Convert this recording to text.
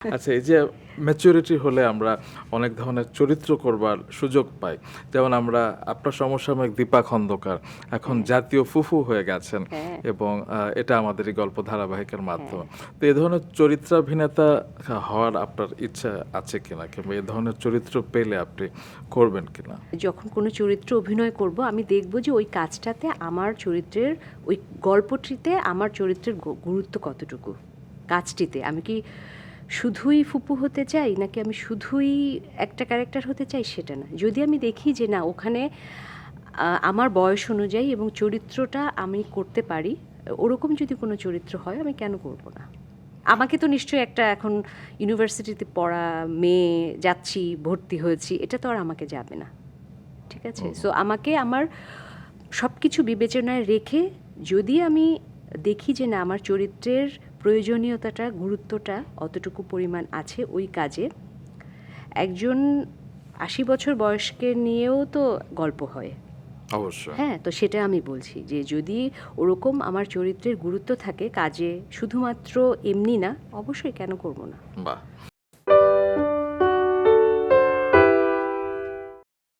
আচ্ছা, এই যে ম্যাচুরিটি হলে আমরা অনেক ধরনের চরিত্র করবার সুযোগ পাই। যেমন আমরা আপনার সমসাময়িক দীপা খন্দকার এখন হ্যাঁ, জাতীয় ফুফু হয়ে গেছেন হ্যাঁ, এবং এটা আমাদের এই গল্প ধারাবাহিকের হ্যাঁ। মাধ্যমে। তো এই ধরনের চরিত্রাভিনেতা হওয়ার আপনার ইচ্ছা আছে কিনা? কিংবা এই ধরনের চরিত্র পেলে আপনি করবেন কিনা? যখন কোনো চরিত্রে অভিনয় করব আমি দেখব যে ওই কাজটাতে আমার চরিত্রের ওই গল্পটিতে আমার চরিত্রের গুরুত্ব কতটুকু। কাজটিতে আমি কি শুধুই ফুপু হতে চাই নাকি আমি শুধুই একটা ক্যারেক্টার হতে চাই সেটা না। যদি আমি দেখি যে না ওখানে আমার বয়স অনুযায়ী এবং চরিত্রটা আমি করতে পারি, ওরকম যদি কোনো চরিত্র হয় আমি কেন করব না? আমাকে তো নিশ্চয়ই একটা এখন ইউনিভার্সিটিতে পড়া মেয়ে যাচ্ছি, ভর্তি হয়েছি, এটা তো আর আমাকে যাবে না। ঠিক আছে? সো আমাকে আমার সব কিছু বিবেচনায় রেখে যদি আমি দেখি যে না আমার চরিত্রের প্রয়োজনীয়তাটা গুরুত্বটা অতটুকু পরিমাণ আছে ওই কাজে, একজন ৮০ বছর বয়স্কে নিয়েও তো গল্প হয়। অবশ্যই। হ্যাঁ, তো সেটা আমি বলছি যে যদি ওরকম আমার চরিত্রের গুরুত্ব থাকে কাজে, শুধুমাত্র এমনি না, অবশ্যই কেন করব না। বাহ!